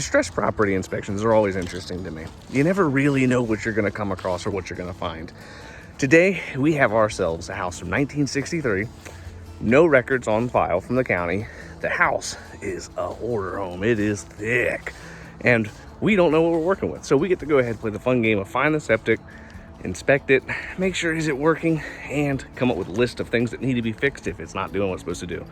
Stress property inspections are always interesting to me. You never really know what you're going to come across or what you're going to find. Today, we have ourselves a house from 1963, no records on file from the county. The house is a hoarder home. It is thick, and we don't know what we're working with. So we get to go ahead and play the fun game of find the septic, inspect it, make sure is it working, and come up with a list of things that need to be fixed if it's not doing what it's supposed to do.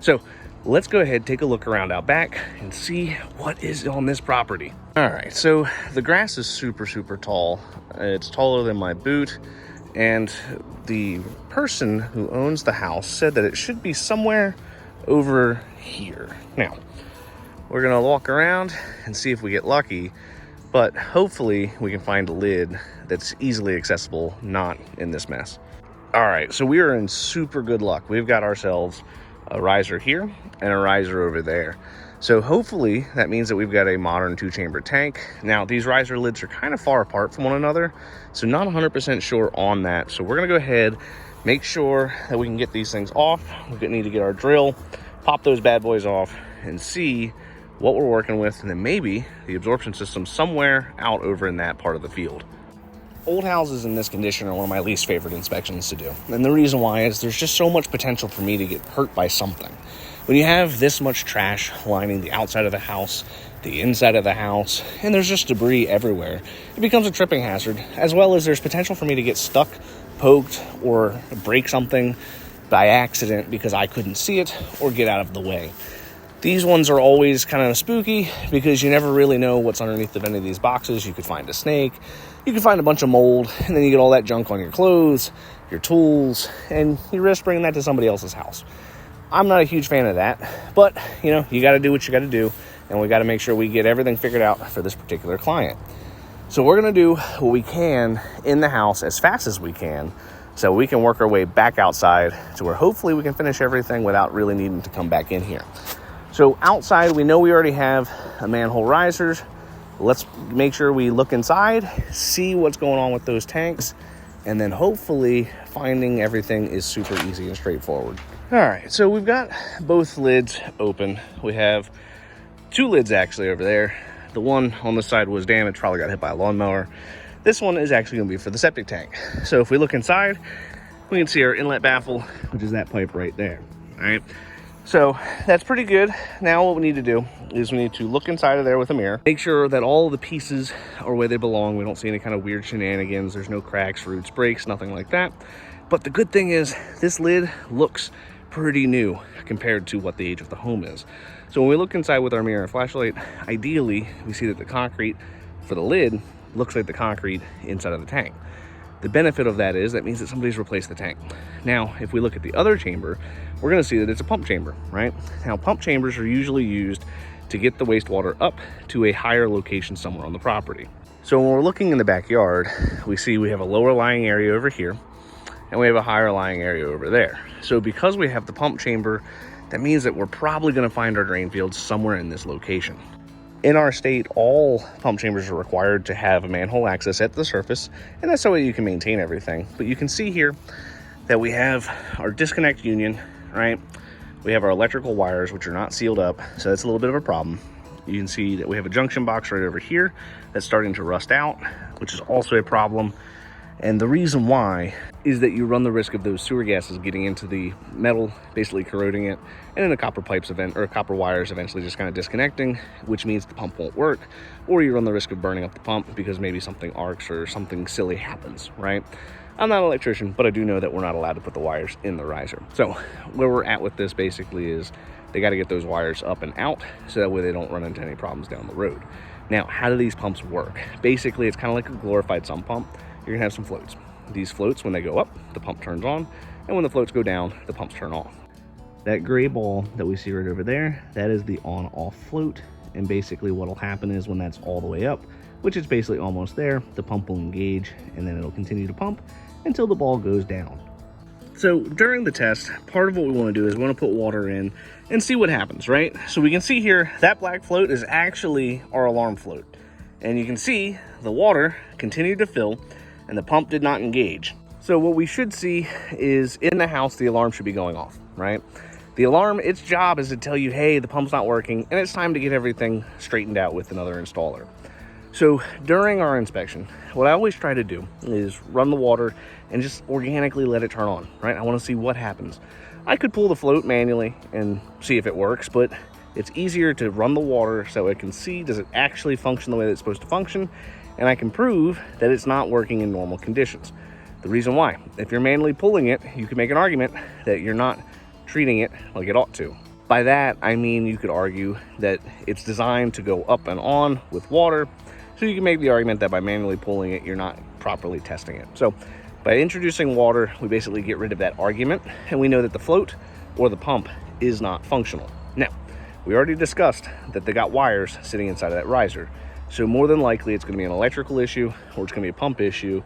So let's go ahead, take a look around out back and see what is on this property. All right, so the grass is super tall. It's taller than my boot, and the person who owns the house said that it should be somewhere over here. Now, we're gonna walk around and see if we get lucky, but hopefully we can find a lid that's easily accessible, not in this mess. All right, so we are in super good luck. We've got ourselves a riser here and a riser over there. So hopefully that means that we've got a modern 2-chamber tank. Now, these riser lids are kind of far apart from one another, so not 100% sure on that. So we're gonna go ahead, make sure that we can get these things off. We're gonna need to get our drill, pop those bad boys off, and see what we're working with, and then maybe the absorption system somewhere out over in that part of the field. Old houses in this condition are one of my least favorite inspections to do. And the reason why is there's just so much potential for me to get hurt by something. When you have this much trash lining the outside of the house, the inside of the house, and there's just debris everywhere, it becomes a tripping hazard, as well as there's potential for me to get stuck, poked, or break something by accident because I couldn't see it or get out of the way. These ones are always kind of spooky because you never really know what's underneath of any of these boxes. You could find a snake, you could find a bunch of mold, and then you get all that junk on your clothes, your tools, and you risk bringing that to somebody else's house. I'm not a huge fan of that, but you know, you got to do what you got to do, and we got to make sure we get everything figured out for this particular client. So we're going to do what we can in the house as fast as we can, so we can work our way back outside to where hopefully we can finish everything without really needing to come back in here. So outside, we know we already have a manhole risers. Let's make sure we look inside, see what's going on with those tanks, and then hopefully finding everything is super easy and straightforward. All right, so we've got both lids open. We have 2 lids actually over there. The one on the side was damaged, probably got hit by a lawnmower. This one is actually gonna be for the septic tank. So if we look inside, we can see our inlet baffle, which is that pipe right there, all right? So that's pretty good. Now what we need to do is we need to look inside of there with a mirror, make sure that all of the pieces are where they belong. We don't see any kind of weird shenanigans. There's no cracks, roots, breaks, nothing like that. But the good thing is this lid looks pretty new compared to what the age of the home is. So when we look inside with our mirror and flashlight, ideally we see that the concrete for the lid looks like the concrete inside of the tank. The benefit of that is that means that somebody's replaced the tank. Now, if we look at the other chamber, we're gonna see that it's a pump chamber, right? Now, pump chambers are usually used to get the wastewater up to a higher location somewhere on the property. So when we're looking in the backyard, we see we have a lower lying area over here, and we have a higher lying area over there. So because we have the pump chamber, that means that we're probably gonna find our drain field somewhere in this location. In our state, all pump chambers are required to have a manhole access at the surface, and that's the way you can maintain everything. But you can see here that we have our disconnect union, right? We have our electrical wires, which are not sealed up, so that's a little bit of a problem. You can see that we have a junction box right over here that's starting to rust out, which is also a problem. And the reason why is that you run the risk of those sewer gases getting into the metal, basically corroding it, and then the copper pipes copper wires eventually just kind of disconnecting, which means the pump won't work, or you run the risk of burning up the pump because maybe something arcs or something silly happens, right? I'm not an electrician, but I do know that we're not allowed to put the wires in the riser. So where we're at with this basically is they got to get those wires up and out so that way they don't run into any problems down the road. Now, how do these pumps work? Basically, it's kind of like a glorified sump pump. You're gonna have some floats. These floats, when they go up, the pump turns on, and when the floats go down, the pumps turn off. That gray ball that we see right over there, that is the on-off float, and basically what'll happen is when that's all the way up, which is basically almost there, the pump will engage, and then it'll continue to pump until the ball goes down. So during the test, part of what we want to do is we want to put water in and see what happens, right? So we can see here, that black float is actually our alarm float. And you can see the water continued to fill and the pump did not engage. So what we should see is in the house, the alarm should be going off, right? The alarm, its job is to tell you, hey, the pump's not working, and it's time to get everything straightened out with another installer. So during our inspection, what I always try to do is run the water and just organically let it turn on, right? I want to see what happens. I could pull the float manually and see if it works, but it's easier to run the water so I can see, does it actually function the way that it's supposed to function? And I can prove that it's not working in normal conditions. The reason why, if you're manually pulling it, you can make an argument that you're not treating it like it ought to. By that, I mean you could argue that it's designed to go up and on with water, so you can make the argument that by manually pulling it, you're not properly testing it. So by introducing water, we basically get rid of that argument, and we know that the float or the pump is not functional. Now, we already discussed that they got wires sitting inside of that riser. So more than likely, it's gonna be an electrical issue or it's gonna be a pump issue.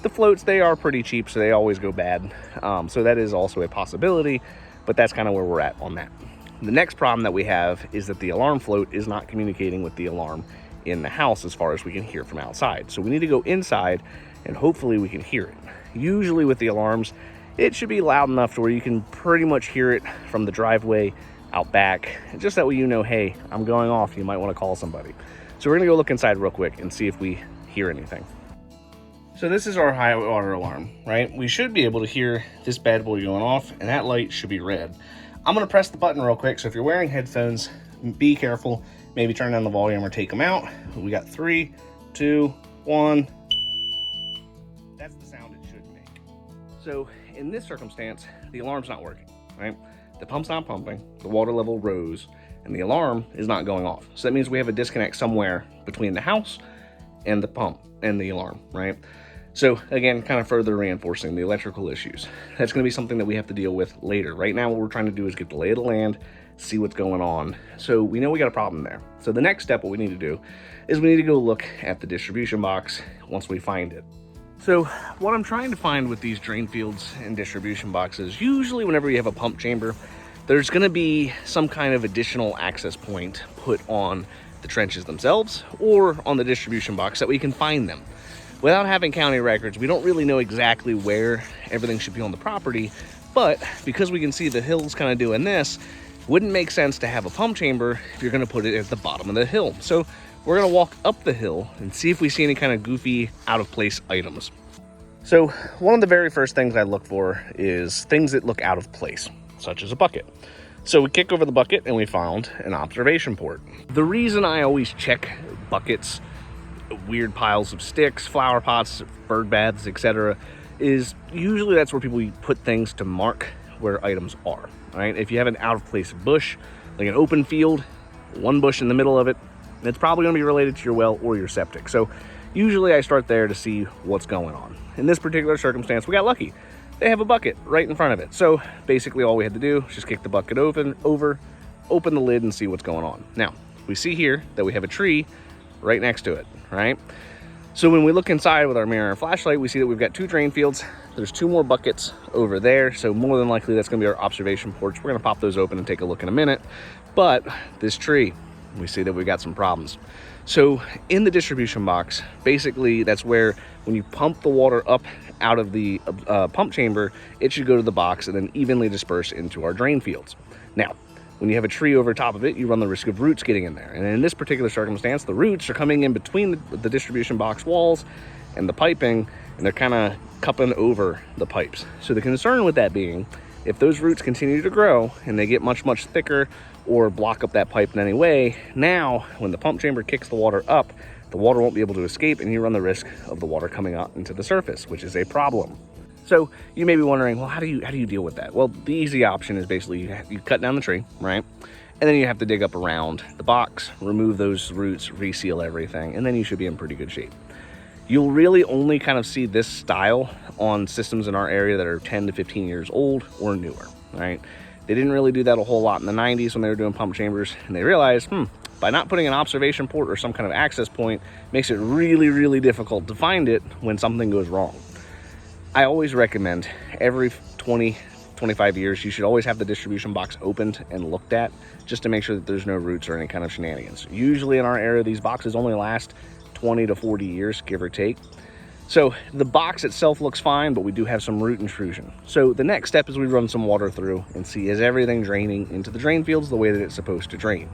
The floats, they are pretty cheap, so they always go bad. So that is also a possibility, but that's kind of where we're at on that. The next problem that we have is that the alarm float is not communicating with the alarm in the house as far as we can hear from outside. So we need to go inside and hopefully we can hear it. Usually with the alarms, it should be loud enough to where you can pretty much hear it from the driveway out back. Just that way you know, hey, I'm going off, you might want to call somebody. So we're gonna go look inside real quick and see if we hear anything. So this is our high water alarm, right? We should be able to hear this bad boy going off, and that light should be red. I'm gonna press the button real quick, so if you're wearing headphones, be careful. Maybe turn down the volume or take them out. We got 3, 2, 1. That's the sound it should make. So in this circumstance, the alarm's not working, right? The pump's not pumping, the water level rose, and the alarm is not going off. So that means we have a disconnect somewhere between the house and the pump and the alarm, right? So again, kind of further reinforcing the electrical issues. That's gonna be something that we have to deal with later. Right now, what we're trying to do is get the lay of the land, see what's going on. So we know we got a problem there. So the next step, what we need to do is we need to go look at the distribution box once we find it. So what I'm trying to find with these drain fields and distribution boxes, usually whenever you have a pump chamber, there's gonna be some kind of additional access point put on the trenches themselves or on the distribution box that we can find them. Without having county records, we don't really know exactly where everything should be on the property, but because we can see the hills kind of doing this, wouldn't make sense to have a pump chamber if you're gonna put it at the bottom of the hill. So we're gonna walk up the hill and see if we see any kind of goofy, out of place items. So one of the very first things I look for is things that look out of place, such as a bucket. So we kick over the bucket and we found an observation port. The reason I always check buckets, weird piles of sticks, flower pots, bird baths, etc., is usually that's where people put things to mark where items are, right? If you have an out of place bush, like an open field, one bush in the middle of it, it's probably gonna be related to your well or your septic. So usually I start there to see what's going on. In this particular circumstance, we got lucky. They have a bucket right in front of it. So basically all we had to do was just kick the bucket open the lid and see what's going on. Now, we see here that we have a tree right next to it, right? So when we look inside with our mirror and flashlight, we see that we've got 2 drain fields. There's 2 more buckets over there. So more than likely that's gonna be our observation ports. We're gonna pop those open and take a look in a minute. But this tree, we see that we got some problems. So in the distribution box, basically that's where when you pump the water up out of the pump chamber, it should go to the box and then evenly disperse into our drain fields. Now, when you have a tree over top of it, you run the risk of roots getting in there. And in this particular circumstance, the roots are coming in between the distribution box walls and the piping, and they're kind of cupping over the pipes. So the concern with that being, if those roots continue to grow and they get much, much thicker or block up that pipe in any way, now when the pump chamber kicks the water up, the water won't be able to escape and you run the risk of the water coming out into the surface, which is a problem. So you may be wondering, well, how do you deal with that? Well, the easy option is basically you cut down the tree, right? And then you have to dig up around the box, remove those roots, reseal everything, and then you should be in pretty good shape. You'll really only kind of see this style on systems in our area that are 10 to 15 years old or newer, right? They didn't really do that a whole lot in the 90s when they were doing pump chambers, and they realized, by not putting an observation port or some kind of access point, makes it really, really difficult to find it when something goes wrong. I always recommend every 20, 25 years, you should always have the distribution box opened and looked at just to make sure that there's no roots or any kind of shenanigans. Usually in our area, these boxes only last 20 to 40 years, give or take. So the box itself looks fine, but we do have some root intrusion. So the next step is we run some water through and see, is everything draining into the drain fields the way that it's supposed to drain?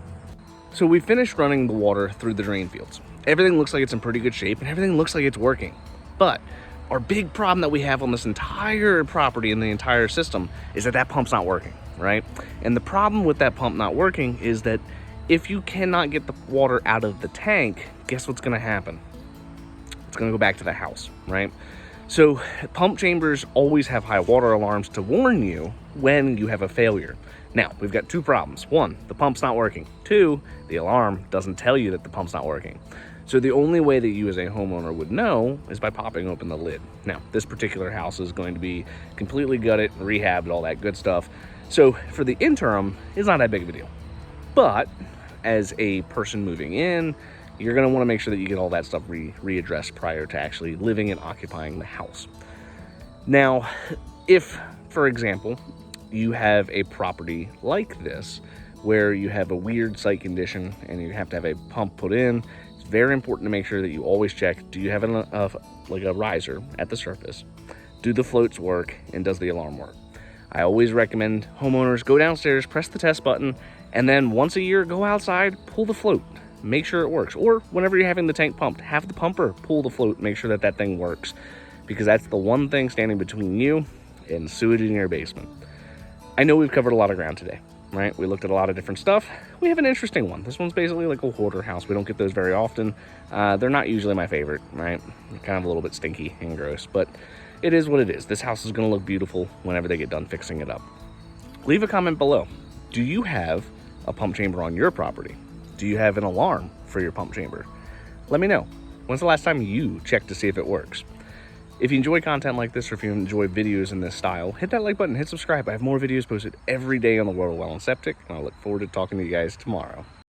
So we finished running the water through the drain fields. Everything looks like it's in pretty good shape and everything looks like it's working. But our big problem that we have on this entire property and the entire system is that pump's not working, right? And the problem with that pump not working is that if you cannot get the water out of the tank, guess what's gonna happen? It's gonna go back to the house, right? So pump chambers always have high water alarms to warn you when you have a failure. Now, we've got two problems. One, the pump's not working. Two, the alarm doesn't tell you that the pump's not working. So the only way that you as a homeowner would know is by popping open the lid. Now, this particular house is going to be completely gutted, rehabbed, all that good stuff. So for the interim, it's not that big of a deal. But as a person moving in, you're gonna wanna make sure that you get all that stuff readdressed prior to actually living and occupying the house. Now, if, for example, you have a property like this, where you have a weird site condition and you have to have a pump put in, it's very important to make sure that you always check, do you have like a riser at the surface? Do the floats work, and does the alarm work? I always recommend homeowners go downstairs, press the test button, and then once a year, go outside, pull the float, make sure it works. Or whenever you're having the tank pumped, have the pumper pull the float, make sure that thing works, because that's the one thing standing between you and sewage in your basement. I know we've covered a lot of ground today, right? We looked at a lot of different stuff. We have an interesting one. This one's basically like a hoarder house. We don't get those very often. They're not usually my favorite, right? They're kind of a little bit stinky and gross, but it is what it is. This house is gonna look beautiful whenever they get done fixing it up. Leave a comment below. Do you have a pump chamber on your property? Do you have an alarm for your pump chamber? Let me know. When's the last time you checked to see if it works? If you enjoy content like this, or if you enjoy videos in this style, hit that like button, hit subscribe. I have more videos posted every day on the World of Well and Septic, and I look forward to talking to you guys tomorrow.